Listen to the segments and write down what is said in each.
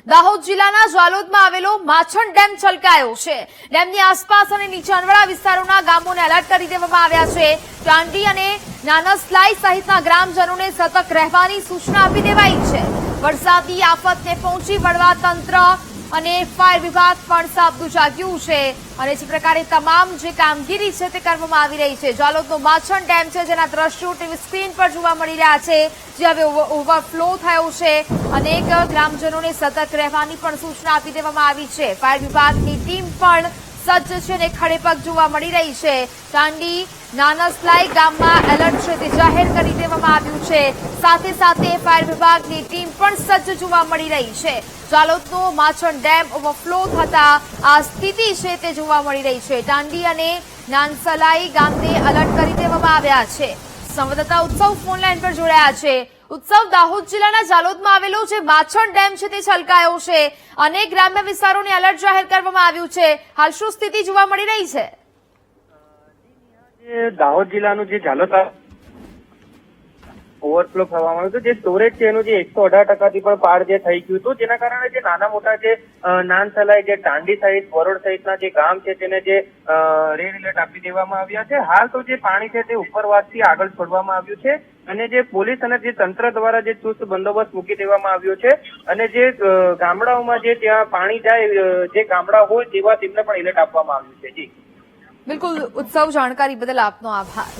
દાહોદ જિલ્લાના જાલોદમાં આવેલો માછણ ડેમ છલકાયો છે। ડેમની આસપાસ અને નીચાણવાળા વિસ્તારોના ગામોને એલર્ટ કરી દેવામાં આવ્યા છે। ચાંડી અને નાનસલાઈ સહિતના ગ્રામજનોને સતર્ક રહેવાની સૂચના આપી દેવાઈ છે। વરસાદી આફતને પહોંચી વળવા તંત્ર અને ફાયર વિભાગ પણ સાબદું જાગ્યું છે અને જે પ્રકારે તમામ જે કામગીરી છે તે કરવામાં આવી રહી છે। જાલોદનો માછણ ડેમ છે જેના દ્રશ્યો ટીવી સ્ક્રીન પર જોવા મળી રહ્યા છે, જે હવે ઓવરફ્લો થયો છે। અનેક ગ્રામજનોને સતર્ક રહેવાની પણ સૂચના આપી દેવામાં આવી છે। ફાયર વિભાગની ટીમ પણ સજ્જ છે અને ખડેપગ જોવા મળી રહી છે। ચાંડી નાનસલાઈ ગામમાં એલર્ટ છે તે જાહેર કરી દેવામાં આવ્યું છે। સાથે સાથે ફાયર વિભાગની ટીમ પણ સજ્જ જોવા મળી રહી છે। જાલોદનો માછણ ડેમ ઓવરફ્લો થતા આ સ્થિતિ છે તે જોવા મળી રહી છે। ચાંડી અને નાનસલાઈ ગામને એલર્ટ કરી દેવામાં આવ્યા છે। સંવાદદાતા ઉત્સવ ફોનલાઈન પર જોડાયા છે। ઉત્સવ, દાહોદ જિલ્લાના જાલોદમાં આવેલો જે માછણ ડેમ છે તે છલકાયો છે, અનેક ગ્રામ્ય વિસ્તારોને એલર્ટ જાહેર કરવામાં આવ્યું છે। હાલ શું સ્થિતિ જોવા મળી રહી છે? દાહોદ જિલ્લાનું જે જાલોદ ઓવરફ્લો થવામાં આવ્યું હતું, જે સ્ટોરેજ છે એનું જે 118% પણ પાર જે થઈ ગયું હતું, જેના કારણે જે નાના મોટા જે નાનસલાઈ, જે ચાંડી સહિત વરોડ સહિતના જે ગામ છે તેને જે રેડ એલર્ટ આપી દેવામાં આવ્યા છે। હાલ તો જે પાણી છે તે ઉપરવાસથી આગળ છોડવામાં આવ્યું છે અને જે પોલીસ અને જે તંત્ર દ્વારા જે ચુસ્ત બંદોબસ્ત મૂકી દેવામાં આવ્યો છે અને જે ગામડાઓમાં જે ત્યાં પાણી જાય, જે ગામડા હોય તેવા તેમને પણ એલર્ટ આપવામાં આવ્યું છે। જી બિલકુલ ઉત્સવ, જાણકારી બદલ આપનો આભાર।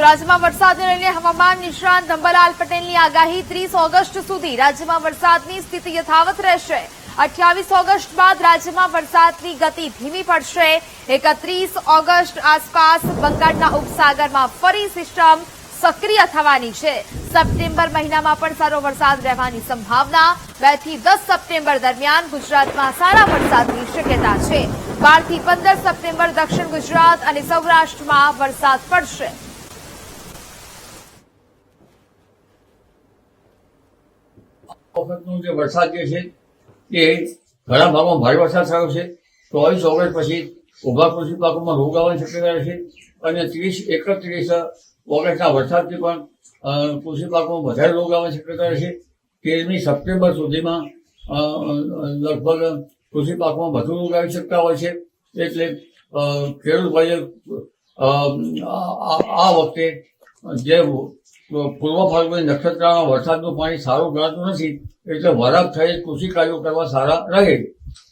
રાજ્યમાં વરસાદને લઈને હવામાન નિષ્ણાત અંબાલાલ પટેલની આગાહી 30 ઓગસ્ટ સુધી રાજ્યમાં વરસાદની સ્થિતિ યથાવત રહેશે। 28 ઓગસ્ટ બાદ રાજ્યમાં વરસાદની ગતિ ધીમી પડશે। 31 ઓગસ્ટ આસપાસ બંગાળના ઉપસાગરમાં ફરી સિસ્ટમ સક્રિય થવાની છે। સપ્ટેમ્બર મહિનામાં પણ સારો વરસાદ રહેવાની સંભાવના। 2 થી 10 સપ્ટેમ્બર દરમિયાન ગુજરાતમાં સારા વરસાદની શક્યતા છે। 12 થી 15 સપ્ટેમ્બર દક્ષિણ ગુજરાત અને સૌરાષ્ટ્રમાં વરસાદ પડશે। વખતનો જે વરસાદ જે છે એ ઘણા ભાગમાં ભારે વરસાદ થયો છે। 24 ઓગસ્ટ પછી ઉભા કૃષિ પાકોમાં રોગ આવવાની શક્યતા રહેશે અને 31 ઓગસ્ટના વરસાદથી પણ કૃષિ પાકોમાં વધારે રોગ આવવાની શક્યતા રહેશે। 13મી સપ્ટેમ્બર સુધીમાં લગભગ કૃષિ પાકોમાં વધુ રોગ આવી શકતા હોય છે। એટલે ખેડૂત ભાઈઓ આ વખતે જે પૂર્વ ફાલ્ગુની નક્ષત્રમાં વરસાદનું પાણી સારું ગણાતું નથી, એટલે વરાપ થયેલ કૃષિ કાર્યો કરવા સારા રહે,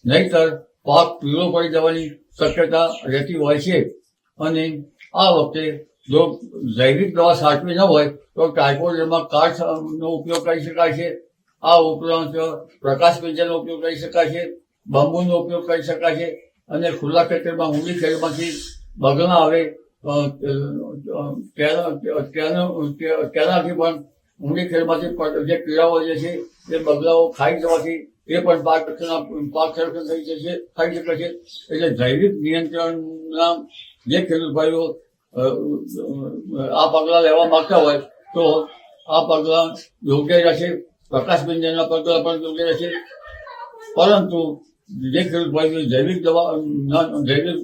નહીતર પાક પીળો પડી જવાની શક્યતા રહેતી હોય છે। અને આ વખતે જો જૈવિક દવા સાચવી ન હોય તો ટ્રાઇકોડર્મા કાચનો ઉપયોગ કરી શકાય છે। આ ઉપરાંત પ્રકાશ પિંજરનો ઉપયોગ કરી શકાય છે, બાંબુનો ઉપયોગ કરી શકાય છે અને ખુલ્લા ખેતરમાં ઊંડી ખેડમાંથી બગલા આવે તેનાથી પણ ઊંડી ખેડમાંથી જે કીડાઓ જે છે એ બગલાઓ ખાઈ જવાથી એ પણ પાક સંરક્ષણ થઈ શકે છે। એટલે જૈવિક નિયંત્રણના જે ખેડૂત ભાઈઓ આ પગલાં લેવા માંગતા હોય તો આ પગલાં યોગ્ય રહેશે। પ્રકાશ પિંજરના પગલાં પણ યોગ્ય રહેશે, પરંતુ જે ખેડૂત ભાઈઓ જૈવિક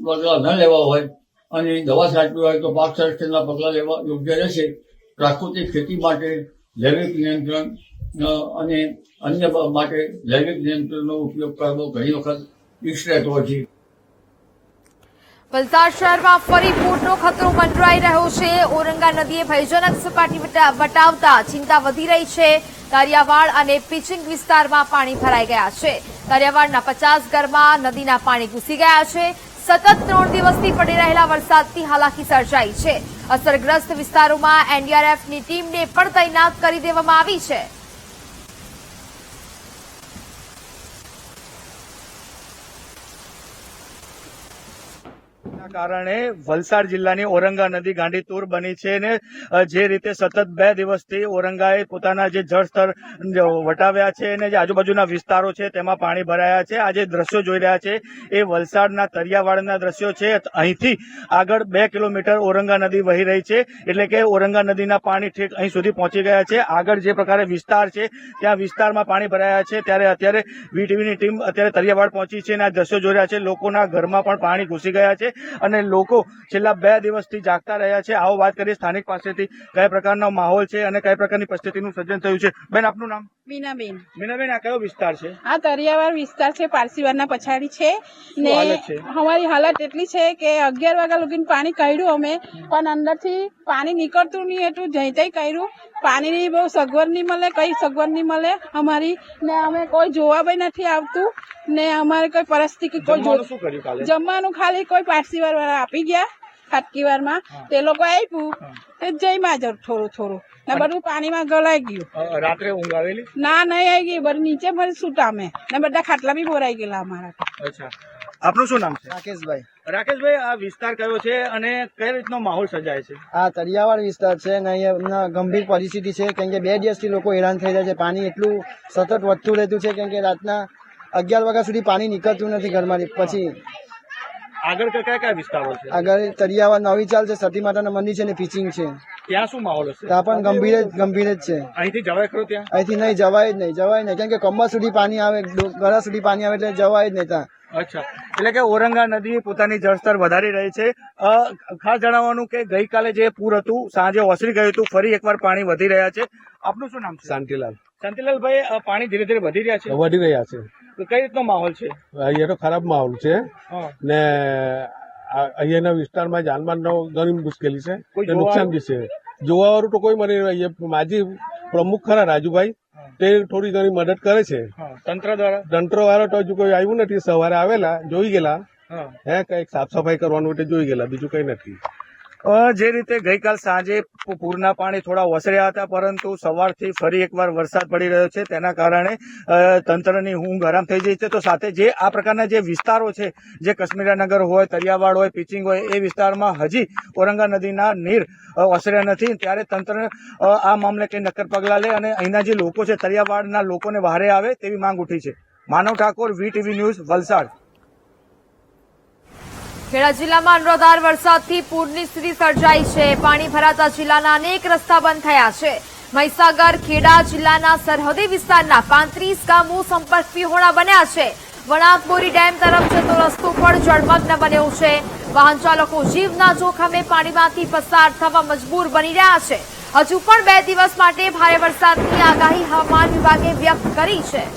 પગલાં ન લેવા હોય અને દવા સાચવી હોય તો પાક સંરક્ષણના પગલાં લેવા યોગ્ય રહેશે। પ્રાકૃતિક ખેતી માટે જૈવિક નિયંત્રણ અને અન્ય માટે જૈવિક નિયંત્રણનો ઉપયોગ કરવો ઘણી વખત ઇષ્ટ રહેતો હોય છે। વલસાડ શહેરમાં ફરી પૂરનો ખતરો મંડરાઈ રહ્યો છે। ઓરંગા નદીએ ભયજનક સપાટી વટાવતા ચિંતા વધી રહી છે। કારિયાવાડ અને પિચિંગ વિસ્તારમાં પાણી ભરાઈ ગયા છે। કારિયાવાડના 50 ઘરમાં નદીના પાણી ઘૂસી ગયા છે। સતત 3 દિવસથી પડી રહેલા વરસાદથી હાલાકી સર્જાઈ છે। અસરગ્રસ્ત વિસ્તારોમાં એનડીઆરએફની ટીમને પણ તૈનાત કરી દેવામાં આવી છે। કારણે વલસાડ જિલ્લાની ઓરંગા નદી ગાંડીતુર બની છે અને જે રીતે સતત 2 દિવસથી ઓરંગાએ પોતાના જે જળસ્તર વટાવ્યા છે અને જે આજુબાજુના વિસ્તારો છે તેમાં પાણી ભરાયા છે। આ જે દ્રશ્યો જોઈ રહ્યા છે એ વલસાડના તરિયાવાડના દ્રશ્યો છે। અહીંથી આગળ 2 કિલોમીટર ઓરંગા નદી વહી રહી છે, એટલે કે ઓરંગા નદીના પાણી ઠેક અહીં સુધી પહોંચી ગયા છે। આગળ જે પ્રકારે વિસ્તાર છે ત્યાં વિસ્તારમાં પાણી ભરાયા છે, ત્યારે અત્યારે વીટીવીની ટીમ અત્યારે તરિયાવાડ પહોંચી છે અને આ દ્રશ્યો જોઈ રહ્યા છે। લોકોના ઘરમાં પણ પાણી ઘૂસી ગયા છે અને લોકો છેલ્લા 2 દિવસથી જાગતા રહ્યા છે. આવો વાત કરીએ સ્થાનિક પાસેથી કયા પ્રકારનો માહોલ છે અને કઈ પ્રકારની પરિસ્થિતિનું સર્જન થયું છે. બેન, આપનું નામ? મીનાબેન. મીનાબેન, આ કયો વિસ્તાર છે? આ તરિયાવાડ વિસ્તાર છે, પારસીવાડના પછાડી છે ને હાલત છે? અમારી હાલત એટલી છે કે 11 વાગ્યા લગીને પાણી કાઢ્યું અમે, પણ અંદરથી પાણી નીકળતું નહીં હતું. જઈતાઈ કાઢ્યું. પાણીની બહુ સગવડ નહીં મળે, કઈ સગવડ નહીં મળે અમારી, ને અમે કોઈ જોવા બી નથી આવતું ને અમારે કોઈ પરિસ્થિતિ કોઈ શું કર્યું કાલે? જમવાનું ખાલી કોઈ પારસીવાડ વાળા આપી ગયા ખાટકીવારમાં, તે લોકો આપ્યું તે જઈમાં જ થોડું ને બધું પાણીમાં ગલાઈ ગયું. રાત્રે ઊંઘ આવેલી? ના, નહીં આવી ગઈ. બધું નીચે ફરી છૂટા અમે ને બધા ખાટલા બી બોરાઈ ગયેલા અમારા. અચ્છા, આપનું શું નામ છે? રાકેશભાઈ. રાકેશભાઈ, આ વિસ્તાર કયો છે અને કઈ રીતનો માહોલ સર્જાય છે? આ તરિયાવાડ વિસ્તાર છે ને અહીંયા ગંભીર પરિસ્થિતિ છે, કેમ કે 2 દિવસથી લોકો હેરાન થઈ રહ્યા છે. પાણી એટલું સતત વધતું રહેતું છે, કેમ કે રાતના 11 વાગ્યા સુધી પાણી નીકળતું નથી ઘરમાં. પછી આગળ કયા કયા વિસ્તારો છે? આગળ તરિયાવાડ નવી ચાલ છે, સતી માતાના મંદિર છે ને પિચિંગ છે. ત્યાં શું માહોલ હશે? ત્યાં પણ ગંભીર જ છે. અહીંથી જવાય ખરો ત્યાં? અહીંથી નહીં જવાય જ નહીં, કેમ કે કમર સુધી પાણી આવે, ગળા સુધી પાણી આવે એટલે જવાય જ નહીં ત્યાં. અચ્છા, એટલે કે ઓરંગા નદી પોતાની જળસ્તર વધારી રહી છે. ખાસ જણાવવાનું કે ગઈકાલે જે પૂર હતું સાંજે ઓસરી ગયું હતું, ફરી એકવાર પાણી વધી રહ્યા છે. આપનું શું નામ છે? શાંતિલાલ. શાંતિલાલભાઈ, પાણી ધીરે ધીરે વધી રહ્યા છે, વધી રહ્યા છે. તો કઈ રીતનો માહોલ છે? અહીંયા તો ખરાબ માહોલ છે હા. ને અહીંયાના વિસ્તારમાં જાનમાલનો ઘણી મુશ્કેલી છે, કોઈ ને નુકસાન બી છે. જોવાવાળું તો કોઈ મને અહીંયા માજી પ્રમુખ ખરા રાજુભાઈ, તે થોડી ઘણી મદદ કરે છે. હા, તંત્ર દ્વારા? તંત્ર વાળા તો હજુ કોઈ આવ્યું નથી. સવારે આવેલા, જોઈ ગયેલા, હા. કઈક સાફ સફાઈ કરવાનું એટલે જોઈ ગયેલા, બીજું કઈ નથી. જે રીતે ગઈકાલ સાંજે પૂરના પાણી થોડા ઓસર્યા હતા, પરંતુ સવારથી ફરી એકવાર વરસાદ પડી રહ્યો છે, તેના કારણે તંત્રની ઊંઘ હરામ થઈ ગઈ છે. તો સાથે જે આ પ્રકારના જે વિસ્તારો છે, જે કશ્મીરાનગર હોય, તરિયાવાડ હોય, પિચિંગ હોય, એ વિસ્તારમાં હજી ઓરંગા નદીના નીર ઓસર્યા નથી. ત્યારે તંત્ર આ મામલે કઈ નક્કર પગલાં લે અને અહીંના જે લોકો છે, તરિયાવાડના લોકોને વહારે આવે તેવી માંગ ઉઠી છે. માનવ ઠાકોર, VTV ન્યૂઝ, વલસાડ. ખેડા જિલ્લામાં અનરાધાર વરસાદથી પૂરની સ્થિતિ સર્જાઈ છે. પાણી ભરાતા જિલ્લાના અનેક રસ્તા બંધ થયા છે. મહીસાગર, ખેડા જિલ્લાના સરહદી વિસ્તારના 35 ગામો સંપર્ક વિહોણા બન્યા છે. વણાકબોરી ડેમ તરફ જતો રસ્તો પણ જળમગ્ન બન્યો છે. વાહન ચાલકો જીવના જોખમે પાણીમાંથી પસાર થવા મજબૂર બની રહ્યા છે. હજુ પણ 2 દિવસ માટે ભારે વરસાદની આગાહી હવામાન વિભાગે વ્યક્ત કરી છે.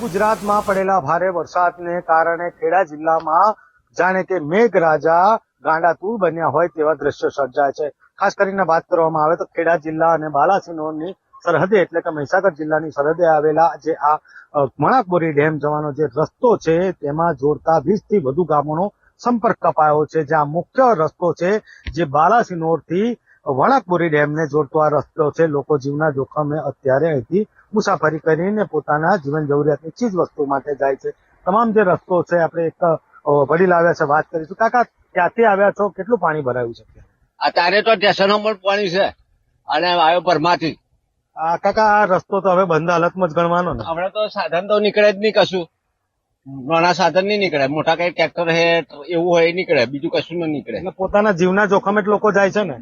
ગુજરાતમાં પડેલા ભારે વરસાદને કારણે ખેડા જિલ્લામાં જાણે કે મેઘરાજા ગાંડાતુર બન્યા હોય તેવા દ્રશ્યો સર્જાય છે. ખાસ કરીને વાત કરવામાં આવે તો ખેડા જિલ્લા અને બાલાસિનોરની સરહદે એટલે કે મહીસાગર જિલ્લાની સરહદે આવેલા જે આ વણાકબોરી ડેમ જવાનો જે રસ્તો છે તેમાં જોડતા 20 થી વધુ ગામોનો સંપર્ક કપાયો છે. જ્યાં મુખ્ય રસ્તો છે જે બાલાસિનોરથી વણાકબોરી ડેમને જોડતો આ રસ્તો છે. લોકો જીવના જોખમે અત્યારે અહીંથી મુસાફરી કરીને પોતાના જીવન જરૂરિયાતની ચીજ વસ્તુ માટે જાય છે. તમામ જે રસ્તો છે, આપણે એક વડીલ આવ્યા છે, વાત કરીશું. કાકા, ક્યાંથી આવ્યા છો? કેટલું પાણી ભરાયું છે? અત્યારે તો સ્ટેશનો પર પાણી છે અને આવ્યો પરમાથી. કાકા, આ રસ્તો તો હવે બંધ હાલતમાં જ ગણવાનો ને? હમણાં તો સાધન તો નીકળે જ નહીં કશું. નાના સાધન નહીં નીકળે, મોટા કઈ ટ્રેક્ટર હે એવું હોય નીકળે, બીજું કશું ન નીકળે. એટલે પોતાના જીવના જોખમે જ લોકો જાય છે ને?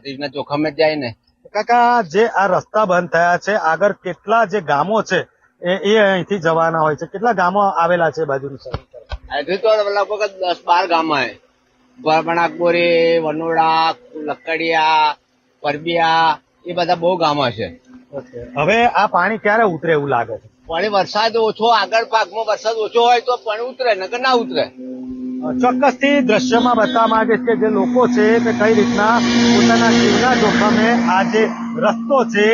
જીવના જોખમે જ જાય ને. કાકા, જે આ રસ્તા બંધ થયા છે, આગળ કેટલા જે ગામો છે એ અહીંથી જવાના હોય છે? કેટલા ગામો આવેલા છે બાજુની સાઈડ? અહીંથી તો લગભગ 10-12 ગામમાં વણાકબોરી, વનોડા, લકડિયા, પરબિયા, એ બધા બહુ ગામો છે. હવે આ પાણી ક્યારે ઉતરે એવું લાગે છે? પાણી વરસાદ ઓછો, આગળ પાકમાં વરસાદ ઓછો હોય તો પાણી ઉતરે, નકર ના ઉતરે. ચોક્કસથી દ્રશ્યમાં બતાવવા માંગે છે કે જે લોકો છે તે કઈ રીતના પોતાના જીવના જોખમે આ જે રસ્તો છે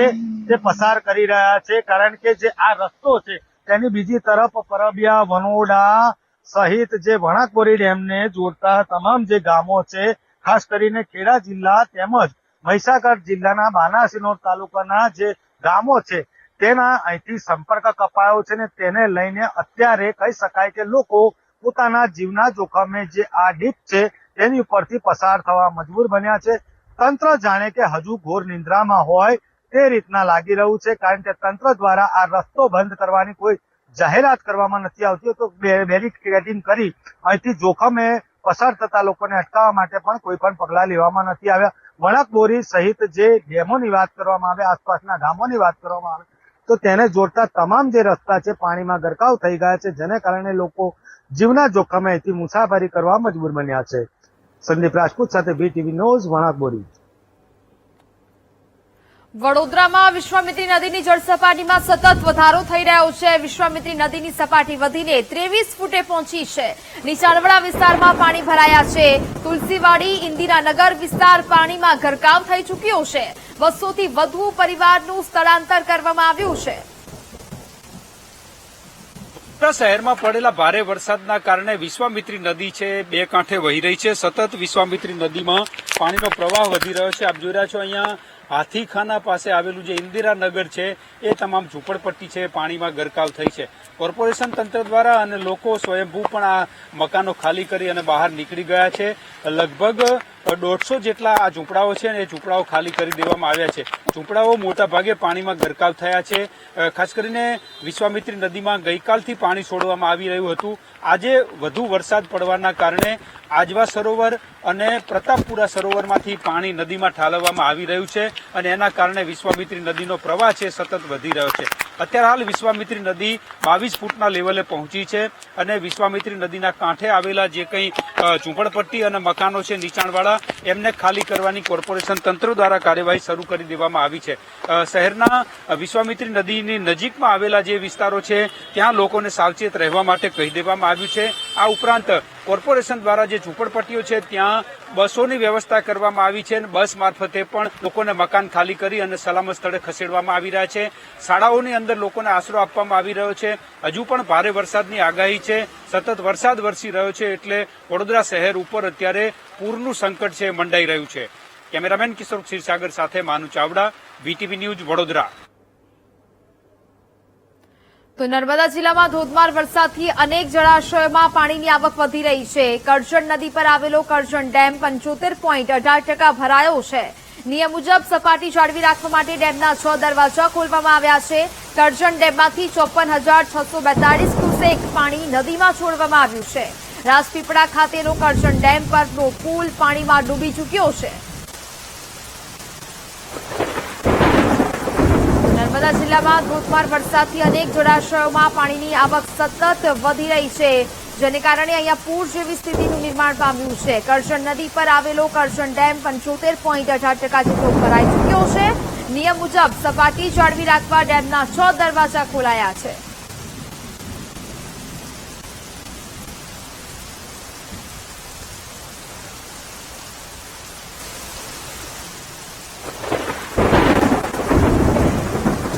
તે પસાર કરી રહ્યા છે. કારણ કે જે આ રસ્તો છે તેની બીજી તરફ પરબિયા, વનોડા સહિત જે વણાકબોરી ડેમને જોડતા તમામ જે ગામો છે, ખાસ કરીને ખેડા જિલ્લા તેમજ મહીસાગર જિલ્લાના બાલાસિનોર તાલુકાના જે ગામો છે તેના અહીંથી સંપર્ક કપાયો છે ને તેને લઈને અત્યારે કહી શકાય કે લોકો પોતાના જીવના જોખમે જે આ ડીપ છે તેની ઉપરથી પસાર થવા મજબૂર બન્યા છે. તંત્ર જાણે કે હજુ ઘોર નિંદ્રામાં હોય તે રીતના લાગી રહ્યું છે, કારણ કે તંત્ર દ્વારા આ રસ્તો બંધ કરવાની કોઈ જાહેરાત કરવામાં નથી આવતી, તો બેરિકેડિંગ કરી અહીંથી જોખમે પસાર થતા લોકોને અટકાવવા માટે પણ કોઈ પણ પગલા લેવામાં નથી આવ્યા. વણાકબોરી સહિત જે ડેમોની વાત કરવામાં આવે, આસપાસના ગામોની વાત કરવામાં આવે તો તેને જોડતા તમામ જે રસ્તા છે પાણીમાં ગરકાવ થઈ ગયા છે, જેને કારણે લોકો જીવના જોખમે અહીંથી મુસાફરી કરવા મજબૂર બન્યા છે. સંદીપ રાજપૂત સાથે BTV ન્યૂઝ, વણાકબોરી. વડોદરામાં વિશ્વામિત્રી નદીની જળસપાટીમાં સતત વધારો થઈ રહ્યો છે. વિશ્વામિત્રી નદીની સપાટી વધીને 23 ફૂટે પહોંચી છે. નીચાણવાળા વિસ્તારમાં પાણી ભરાયા છે. તુલસીવાડી, ઇન્દિરાનગર વિસ્તાર પાણીમાં ગરકાવ થઈ ચૂક્યો છે. 200 થી વધુ પરિવારનું સ્થળાંતર કરવામાં આવ્યું છે. શહેરમાં પડેલા ભારે વરસાદના કારણે વિશ્વામિત્રી નદી છે બે કાંઠે વહી રહી છે. સતત વિશ્વામિત્રી નદીમાં પાણીનો પ્રવાહ વધી રહ્યો છે. આપ જોઈ રહ્યા છો અહીંયા હાથીખાના પાસે આવેલું જે ઇન્દિરાનગર છે એ તમામ ઝૂંપડપટ્ટી છે પાણીમાં ગરકાવ થઈ છે. કોર્પોરેશન તંત્ર દ્વારા અને લોકો સ્વયંભૂ પણ આ મકાનો ખાલી કરી અને બહાર નીકળી ગયા છે. લગભગ 150 જેટલા આ ઝૂંપડાઓ છે અને એ ઝૂંપડાઓ ખાલી કરી દેવામાં આવ્યા છે. ઝૂંપડાઓ મોટા ભાગે પાણીમાં ગરકાવ થયા છે. ખાસ કરીને વિશ્વામિત્રી નદીમાં ગઈકાલથી પાણી છોડવામાં આવી રહ્યું હતું. આજે વધુ વરસાદ પડવાના કારણે આજવા સરોવર અને પ્રતાપપુરા સરોવરમાંથી પાણી નદીમાં ઠાલવવામાં આવી રહ્યું છે અને એના કારણે વિશ્વામિત્રી નદીનો પ્રવાહ છે સતત વધી રહ્યો છે. અત્યારે હાલ વિશ્વામિત્રી નદી 22 ફૂટના લેવલે પહોંચી છે અને વિશ્વામિત્રી નદીના કાંઠે આવેલા જે કંઈ ઝૂંપડપટ્ટી અને મકાનો છે નીચાણવાળા એમને ખાલી કરવાની કોર્પોરેશન તંત્ર દ્વારા કાર્યવાહી શરૂ કરી દેવામાં આવી છે. શહેરના વિશ્વામિત્રી નદીની નજીકમાં આવેલા જે વિસ્તારો છે ત્યાં લોકોને સાવચેત રહેવા માટે કહી દેવામાં આવ્યું છે. આ ઉપરાંત કોર્પોરેશન દ્વારા જે ઝૂંપડપટ્ટીઓ છે ત્યાં બસોની વ્યવસ્થા કરવામાં આવી છે અને બસ મારફતે પણ લોકોને મકાન ખાલી કરી અને સલામત સ્થળે ખસેડવામાં આવી રહ્યા છે. શાળાઓની અંદર લોકોને આશરો આપવામાં આવી રહ્યો છે. હજુ પણ ભારે વરસાદની આગાહી છે. સતત વરસાદ વરસી રહ્યો છે એટલે વડોદરા શહેર ઉપર અત્યારે પૂરનું સંકટ છે મંડાઈ રહ્યું છે. કેમેરામેન કિશોર ક્ષીરસાગર સાથે માનુ ચાવડા, BTV ન્યૂઝ, વડોદરા. તો નર્મદા જિલ્લામાં ધોધમાર વરસાદથી અનેક જળાશયોમાં પાણીની આવક વધી રહી છે. કરજણ નદી પર આવેલો કરજણ ડેમ 75.18% ભરાયો છે. નિયમ મુજબ સપાટી જાળવી રાખવા માટે ડેમના 6 દરવાજા ખોલવામાં આવ્યા છે. કરજણ ડેમમાંથી 54,642 ક્યુસેક પાણી નદીમાં છોડવામાં આવ્યું છે. રાજપીપળા ખાતેનો કરજણ ડેમ પરનો પુલ પાણીમાં ડૂબી ચૂક્યો છે. નર્મદા જિલ્લામાં ધોધમાર વરસાદથી અનેક જળાશયોમાં પાણીની આવક સતત વધી રહી છે, જેને કારણે અહીંયા પૂર જેવી સ્થિતિનું નિર્માણ પામ્યું છે. કરજણ નદી પર આવેલો કરજણ ડેમ 75.18% જેટલો ભરાઈ ચૂક્યો છે. નિયમ મુજબ સપાટી જાળવી રાખવા ડેમના 6 દરવાજા ખોલાયા છે.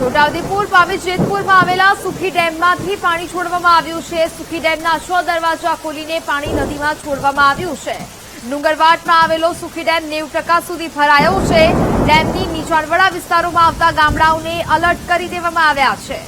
છોટાઉદેપુર પાવી જેતપુરમાં આવેલા સુખી ડેમમાંથી પાણી છોડવામાં આવ્યું છે. સુખી ડેમના 6 દરવાજા ખોલીને પાણી નદીમાં છોડવામાં આવ્યું છે. ડુંગરવાટમાં આવેલો સુખી ડેમ 90% સુધી ભરાયો છે. ડેમની નીચાણવાળા વિસ્તારોમાં આવતા ગામડાઓને એલર્ટ કરી દેવામાં આવ્યા છે.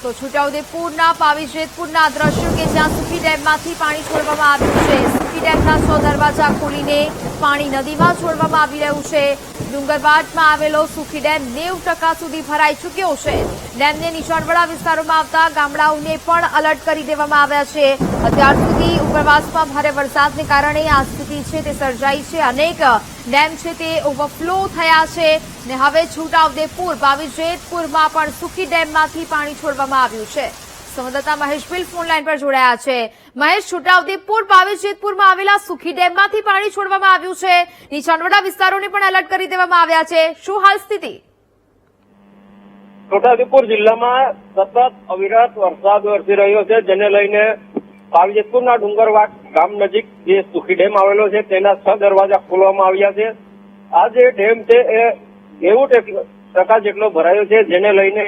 તો છોટાઉદેપુરના પાવી જેતપુરના દ્રશ્યો કે જ્યાં સુખી ડેમમાંથી પાણી છોડવામાં આવ્યું છે. સુખી ડેમના 6 દરવાજા ખોલીને પાણી નદીમાં છોડવામાં આવી રહ્યું છે. ડુંગરવાટમાં આવેલો સુખી ડેમ 90% સુધી ભરાઈ ચૂક્યો છે. ડેમને નીચાણવાળા વિસ્તારોમાં આવતા ગામડાઓને પણ એલર્ટ કરી દેવામાં આવ્યા છે. અત્યાર સુધી ઉપરવાસમાં ભારે વરસાદને કારણે આ સ્થિતિ છે તે સર્જાઈ છે. અનેક ડેમ છે તે ઓવરફ્લો થયા છે ને હવે છોટાઉદેપુર પાવી જેતપુરમાં પણ સુખી ડેમમાંથી પાણી છોડવામાં આવ્યું છે. સંવાદદાતા મહેશ બિલ ફોનલાઈન પર જોડાયા છે. મહેશ, છોટાઉદેપુર પાવી જેતપુરમાં આવેલા સુખી ડેમમાંથી પાણી છોડવામાં આવ્યું છે. નીચાણવાળા વિસ્તારોને પણ એલર્ટ કરી દેવામાં આવ્યા છે. શું હાલ સ્થિતિ? છોટાઉદેપુર જિલ્લામાં સતત અવિરત વરસાદ વરસી રહ્યો છે, જેને લઈને પાવી જેતપુરના ડુંગરવાટ ગામ નજીક જે સુખી ડેમ આવેલો છે તેના 6 દરવાજા ખોલવામાં આવ્યા છે. આ જે ડેમ છે એ 90% જેટલો ભરાયો છે, જેને લઈને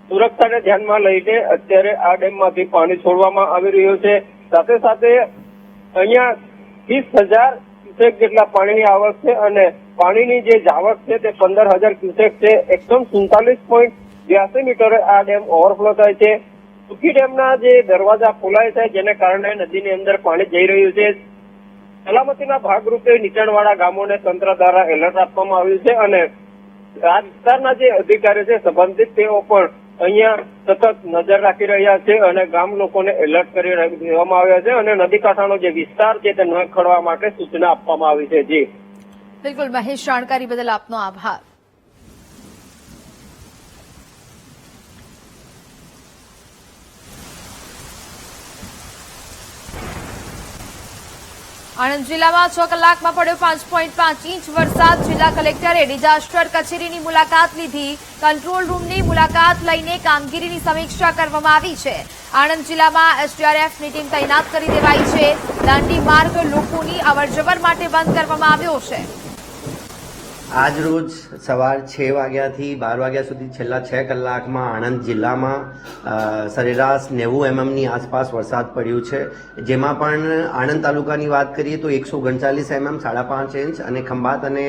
સુરક્ષાને ધ્યાનમાં લઈને અત્યારે આ ડેમમાંથી પાણી છોડવામાં આવી રહ્યું છે. સાથે સાથે અહીંયા 30,000 ક્યુસેક જેટલા પાણીની આવક છે અને પાણીની જે જાવક છે તે 15,000 ક્યુસેક છે. 147.82 મીટરે આ ડેમ ઓવરફ્લો થાય છે. સુખી ડેમના જે દરવાજા ખોલાય છે, જેને કારણે નદીની અંદર પાણી જઈ રહ્યું છે. સલામતીના ભાગરૂપે નીચાણવાળા ગામોને તંત્ર દ્વારા એલર્ટ આપવામાં આવ્યું છે અને આ વિસ્તારના જે અધિકારીઓ છે સંબંધિત તેઓ પણ અહીંયા સતત નજર રાખી રહ્યા છે અને ગામ લોકોને એલર્ટ કરી દેવામાં આવ્યા છે અને નદી કાંઠાનો જે વિસ્તાર છે તે ન ખડવા માટે સૂચના આપવામાં આવી છે. જી બિલકુલ મહેશ, જાણકારી બદલ આપનો આભાર. આણંદ જિલ્લામાં 6 કલાકમાં પડ્યો 5.5 ઇંચ વરસાદ. જિલ્લા કલેક્ટરે ડિઝાસ્ટર કચેરીની મુલાકાત લીધી. કંટ્રોલ રૂમની મુલાકાત લઈને કામગીરીની સમીક્ષા કરવામાં આવી છે. આણંદ જિલ્લામાં એસડીઆરએફની ટીમ તૈનાત કરી દેવાઈ છે. દાંડી માર્ગ લોકોની અવરજવર માટે બંધ કરવામાં આવ્યો છે. આજ રોજ સવાર 6 વાગ્યાથી 12 વાગ્યા સુધી છેલ્લા 6 કલાકમાં આણંદ જિલ્લામાં સરેરાશ 90 mm આસપાસ વરસાદ પડ્યો છે. જેમાં પણ આણંદ તાલુકાની વાત કરીએ તો 139 mm 5.5 ઇંચ અને ખંભાત અને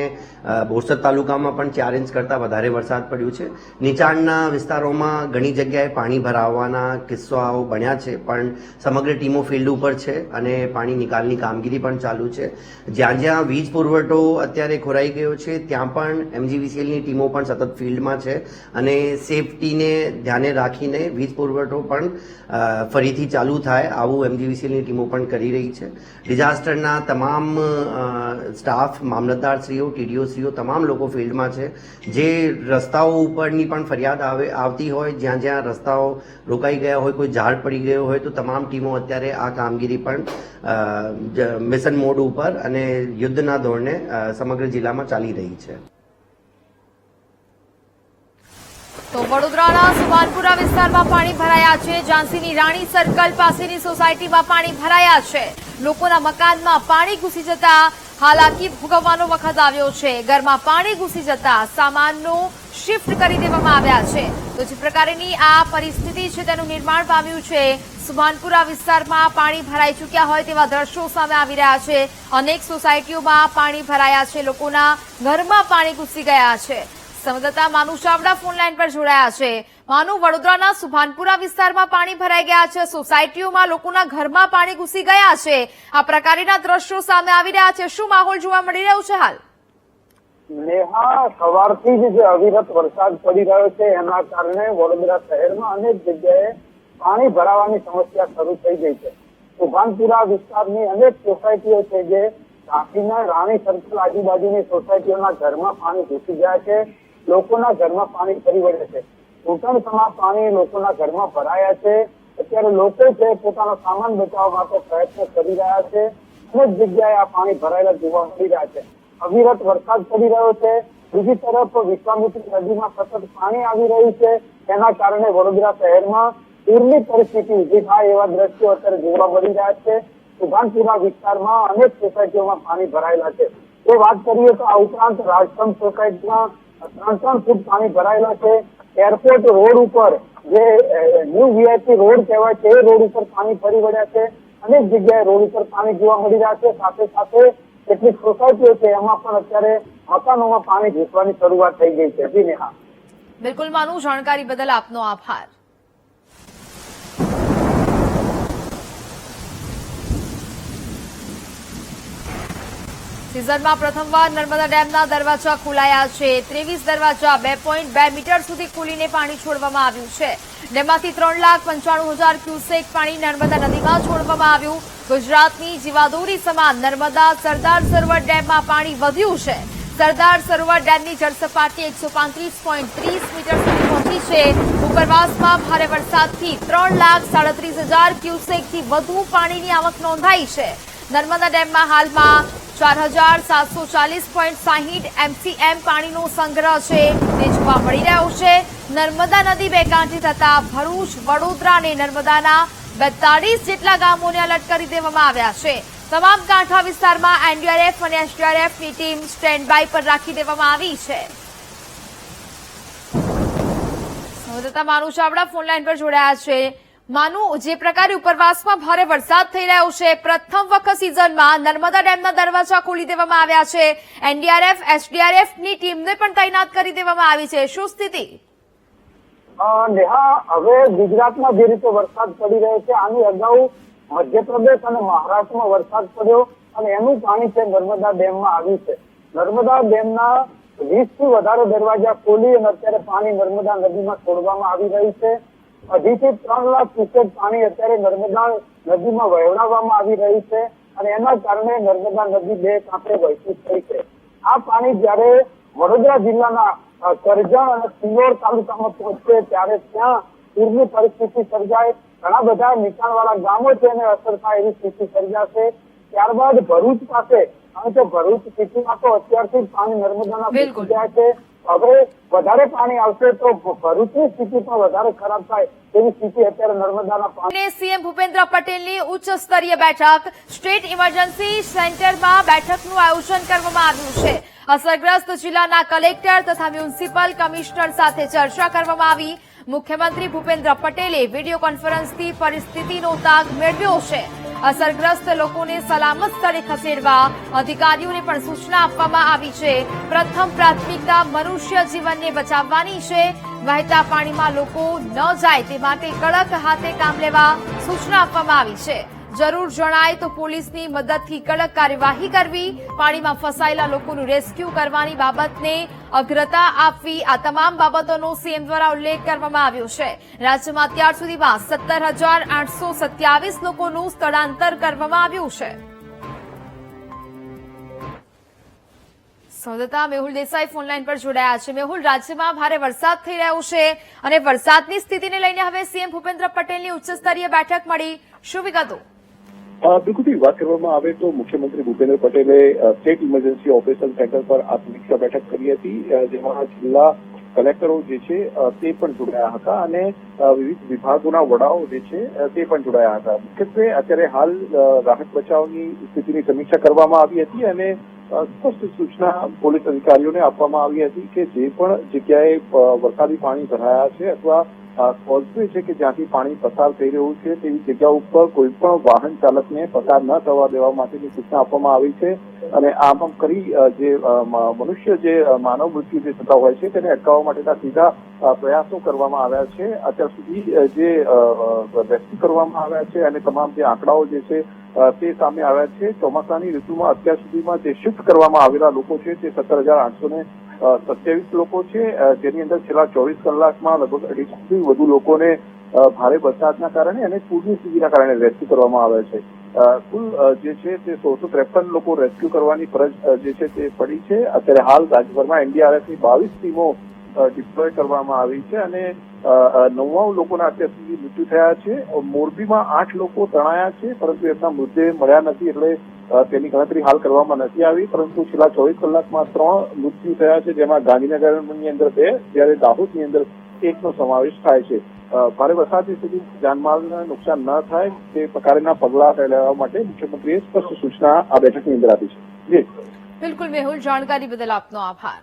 બોરસદ તાલુકામાં પણ 4 ઇંચ કરતાં વધારે વરસાદ પડ્યો છે. નીચાણના વિસ્તારોમાં ઘણી જગ્યાએ પાણી ભરાવાના કિસ્સાઓ બન્યા છે, પણ સમગ્ર ટીમો ફિલ્ડ ઉપર છે અને પાણી નિકાલની કામગીરી પણ ચાલુ છે. જ્યાં જ્યાં વીજ પુરવઠો અત્યારે ખોરાઈ ગયો છે ત્યાં પણ એમજીવીસીએલની ટીમો પણ સતત ફિલ્ડમાં છે અને સેફટીને ધ્યાને રાખીને વીજ પુરવઠો પણ ફરીથી ચાલુ થાય આવું એમજીવીસીએલની ટીમો પણ કરી રહી છે. ડિઝાસ્ટરના તમામ સ્ટાફ, મામલતદારશ્રીઓ, ટીડીઓશ્રીઓ તમામ લોકો ફિલ્ડમાં છે. જે રસ્તાઓ ઉપરની પણ ફરિયાદ આવતી હોય, જ્યાં જ્યાં રસ્તાઓ રોકાઈ ગયા હોય, કોઈ ઝાડ પડી ગયો હોય, તો તમામ ટીમો અત્યારે આ કામગીરી પણ મિશન મોડ ઉપર અને યુદ્ધના ધોરણે સમગ્ર જિલ્લામાં ચાલી રહી છે. તો વડોદરાના સુભાનપુરા વિસ્તારમાં પાણી ભરાયા છે. ઝાંસીની રાણી સર્કલ પાસેની સોસાયટીમાં પાણી ભરાયા છે. લોકોના મકાનમાં પાણી ઘૂસી જતા હાલાકી ભોગવવાનો વખત આવ્યો છે. ઘરમાં પાણી ઘૂસી જતા સામાનનો શિફ્ટ કરી દેવામાં આવ્યા છે. તો જે પ્રકારની આ પરિસ્થિતિ છે તેનું નિર્માણ પામ્યું છે. સુભાનપુરા વિસ્તારમાં પાણી ભરાઈ ચૂક્યા હોય તેવા દ્રશ્યો સામે આવી રહ્યા છે. અનેક સોસાયટીઓમાં પાણી ભરાયા છે. લોકોના ઘરમાં પાણી ઘૂસી ગયા છે. સંવાદદાતા માનુ ચાવડા ફોન લાઈન પર જોડાયા છે. માનુ, વડોદરાના સુભાનપુરા વિસ્તારમાં પાણી ભરાઈ ગયા છે. સોસાયટીઓમાં લોકોના ઘરમાં પાણી ઘૂસી ગયા છે. આ પ્રકારના દ્રશ્યો સામે આવી રહ્યા છે. શું માહોલ જોવા મળી રહ્યો છે હાલ? નેહા, સવારથી જ જે અવિરત વરસાદ પડી રહ્યો છે એના કારણે વડોદરા શહેરમાં અનેક જગ્યાએ પાણી ભરાવાની સમસ્યા શરૂ થઈ ગઈ છે. સુભાનપુરા વિસ્તારની અનેક સોસાયટીઓ છે જે ઝાંસીના રાણી સર્કલ આજુબાજુની સોસાયટીઓના ઘરમાં પાણી ઘૂસી ગયા છે. લોકોના ઘરમાં પાણી ફરી વળે છે. ઘૂંટણસમા પાણી લોકોના ઘરમાં ભરાયા છે. અત્યારે લોકો છે પોતાનો સામાન બચાવવા માટે પ્રયત્ન કરી રહ્યા છે. અનેક જગ્યાએ આ પાણી ભરાયેલા જોવા મળી રહ્યા છે. અવિરત વરસાદ પડી રહ્યો છે. બીજી તરફ વિશ્વામિત્રી નદીમાં સતત પાણી આવી રહ્યું છે. તેના કારણે વડોદરા શહેરમાં પૂરની પરિસ્થિતિ ઉભી થાય એવા દ્રશ્યો અત્યારે જોવા મળી રહ્યા છે. સુભાનપુરા વિસ્તારમાં અનેક સોસાયટીઓમાં પાણી ભરાયેલા છે. એ વાત કરીએ તો આ ઉપરાંત રાજસ્તંભ સોસાયટીમાં 3 ફૂટ પાણી ભરાયેલા છે. એરપોર્ટ રોડ ઉપર જે ન્યૂ વીઆઈપી રોડ કહેવાય છે એ રોડ ઉપર પાણી ફરી વળ્યા છે. અનેક જગ્યાએ રોડ ઉપર પાણી જોવા મળી રહ્યા છે. સાથે સાથે કેટલીક સોસાયટીઓ છે એમાં પણ અત્યારે મકાનોમાં પાણી ઘૂસવાની શરૂઆત થઈ ગઈ છે. જી નેહા. બિલકુલ માનુ, જાણકારી બદલ આપનો આભાર. સિઝનમાં પ્રથમવાર નર્મદા ડેમના દરવાજા ખોલાયા છે. 23 દરવાજા 2.2 મીટર સુધી ખોલીને પાણી છોડવામાં આવ્યું છે. ડેમમાંથી 3,95,000 ક્યુસેક પાણી નર્મદા નદીમાં છોડવામાં આવ્યું. ગુજરાતની જીવાદોરી સમાન નર્મદા સરદાર સરોવર ડેમમાં પાણી વધ્યું છે. સરદાર સરોવર ડેમની જળસપાટી 135.30 મીટર સુધી પહોંચી છે. ઉપરવાસમાં ભારે વરસાદથી 3,37,000 ક્યુસેકથી વધુ પાણીની આવક નોંધાઈ છે. નર્મદા ડેમમાં હાલમાં 4,740.60 MCM પાણીનો સંગ્રહ છે તે જોવા મળી રહ્યો છે. નર્મદા નદી બે કાંઠે થતા ભરૂચ, વડોદરા અને નર્મદાના 42 જેટલા ગામોને એલર્ટ કરી દેવામાં આવ્યા છે. તમામ કાંઠા વિસ્તારમાં એનડીઆરએફ અને એસડીઆરએફની ટીમ સ્ટેન્ડ બાય પર રાખી દેવામાં આવી છે. સંવાદદાતા માનુ ચાવડા ફોન લાઈન પર જોડાયા છે. માનુ, જે પ્રકારે ઉપરવાસમાં ભારે વરસાદ થઈ રહ્યો છે, પ્રથમ વખત સિઝનમાં નર્મદા ડેમના દરવાજા ખોલી દેવામાં આવ્યા છે. એનડીઆરએફ, એસડીઆરએફની ટીમને પણ તૈનાત કરી દેવામાં આવી છે. શું સ્થિતિ? નેહા, હવે ગુજરાતમાં જે રીતે વરસાદ પડી રહ્યો છે આની અગાઉ મધ્યપ્રદેશ અને મહારાષ્ટ્રમાં વરસાદ પડ્યો અને એનું પાણી છે નર્મદા ડેમમાં આવ્યું છે. નર્મદા ડેમના 20 થી વધારે દરવાજા ખોલી અને અત્યારે પાણી નર્મદા નદીમાં છોડવામાં આવી રહ્યું છે. 2.5 થી 3 લાખ ક્યુસેક પાણી અત્યારે નર્મદા નદીમાં વહેવડાવવામાં આવી રહ્યું છે અને એના કારણે નર્મદા નદી બે કાંઠે વહેતી થઈ છે. આ પાણી જયારે વડોદરા જિલ્લાના કરજણ અને સિલ્લોડ તાલુકામાં પહોંચશે ત્યારે ત્યાં પૂરની પરિસ્થિતિ સર્જાય, ઘણા બધા નીચાણવાળા ગામો છે એને અસર થાય એવી સ્થિતિ સર્જાશે. ત્યારબાદ ભરૂચ પાસે, કારણ કે ભરૂચ સિટીમાં તો અત્યારથી જ પાણી નર્મદાના ઘૂસી જાય છે. હવે વધારે પાણી આવશે તો ભરૂચની સ્થિતિ પણ વધારે ખરાબ થાય તેવી સ્થિતિ અત્યારે નર્મદાના પાણી. સીએમ ભૂપેન્દ્ર પટેલની ઉચ્ચ સ્તરીય બેઠક સ્ટેટ ઇમરજન્સી સેન્ટરમાં બેઠકનું આયોજન કરવામાં આવ્યું છે. અસરગ્રસ્ત જિલ્લાના કલેક્ટર તથા મ્યુનિસિપલ કમિશનર સાથે ચર્ચા કરવામાં આવી. મુખ્યમંત્રી ભૂપેન્દ્ર પટેલે વિડીયો કોન્ફરન્સથી પરિસ્થિતિનો તાગ મેળવ્યો છે. અસરગ્રસ્ત લોકોને સલામત સ્થળે ખસેડવા અધિકારીઓને પણ સૂચના આપવામાં આવી છે. પ્રથમ પ્રાથમિકતા મનુષ્ય જીવનને બચાવવાની છે. વહેતા પાણીમાં લોકો ન જાય તે માટે કડક હાથે કામ લેવા સૂચના આપવામાં આવી છે. જરૂર જણાય તો પોલીસની મદદથી કડક કાર્યવાહી કરવી, પાણીમાં ફસાયેલા લોકોનું રેસ્ક્યુ કરવાની બાબતને અગ્રતા આપવી, આ તમામ બાબતોનો સીએમ દ્વારા ઉલ્લેખ કરવામાં આવ્યો છે. રાજ્યમાં અત્યાર સુધીમાં 17,827 લોકોનું સ્થળાંતર કરવામાં આવ્યું છે. સંવાદદાતા મેહુલ દેસાઈ ફોનલાઈન પર જોડાયા છે. મેહુલ, રાજ્યમાં ભારે વરસાદ થઈ રહ્યો છે અને વરસાદની સ્થિતિને લઈને હવે સીએમ ભૂપેન્દ્ર પટેલની ઉચ્ચસ્તરીય બેઠક મળી, શું વિગતો? બિલકુલથી વાત કરવામાં આવે તો મુખ્યમંત્રી ભૂપેન્દ્ર પટેલે સ્ટેટ ઇમરજન્સી ઓપરેશન સેન્ટર પર આ સમીક્ષા બેઠક કરી હતી, જેમાં જિલ્લા કલેક્ટરો જે છે તે પણ જોડાયા હતા અને વિવિધ વિભાગોના વડાઓ જે છે તે પણ જોડાયા હતા. મુખ્યત્વે અત્યારે હાલ રાહત બચાવની સ્થિતિની સમીક્ષા કરવામાં આવી હતી અને સ્પષ્ટ સૂચના પોલીસ અધિકારીઓને આપવામાં આવી હતી કે જે પણ જગ્યાએ વરસાદી પાણી ભરાયા છે અથવા કોઝવે છે કે જ્યાંથી પાણી પસાર થઈ રહ્યું છે તેવી જગ્યા ઉપર કોઈ પણ વાહન ચાલકને પસાર ન થવા દેવા માટેની સૂચના આપવામાં આવી છે અને આમ કરી જે મનુષ્ય જે માનવ મૃત્યુ જે થતા હોય છે તેને અટકાવવા માટેના સીધા પ્રયાસો કરવામાં આવ્યા છે. અત્યાર સુધી જે રેસ્ક્યુ કરવામાં આવ્યા છે અને તમામ જે આંકડાઓ જે છે તે સામે આવ્યા છે. ચોમાસાની ઋતુમાં અત્યાર સુધીમાં જે શિફ્ટ કરવામાં આવેલા લોકો છે તે 17,827 લોકો છે, જેની અંદર છેલ્લા 24 કલાકમાં લગભગ 250 થી વધુ લોકોને ભારે વરસાદના કારણે અને પૂરની સ્થિતિના કારણે રેસ્ક્યુ કરવામાં આવ્યા છે. કુલ જે છે તે 153 લોકો રેસ્ક્યુ કરવાની ફરજ જે છે તે પડી છે. અત્યારે હાલ રાજ્યભરમાં એનડીઆરએફની 22 ટીમો ડિપ્લોય કરવામાં આવી છે અને 99 લોકોના અત્યાર સુધી મૃત્યુ થયા છે. મોરબીમાં 8 લોકો તણાયા છે, પરંતુ એમના મૃતદેહ મળ્યા નથી એટલે તેની ગણતરી હાલ કરવામાં નથી આવી, પરંતુ છેલ્લા 24 કલાકમાં 3 મૃત્યુ થયા છે, જેમાં ગાંધીનગરની અંદર 2 જ્યારે દાહોદની અંદર 1નો સમાવેશ થાય છે. ભારે વરસાદની સ્થિતિ જાનમાલને નુકસાન ન થાય તે પ્રકારના પગલાં લેવા માટે મુખ્યમંત્રીએ સ્પષ્ટ સૂચના આ બેઠકની અંદર આપી છે. બિલકુલ મેહુલ, જાણકારી બદલ આપનો આભાર.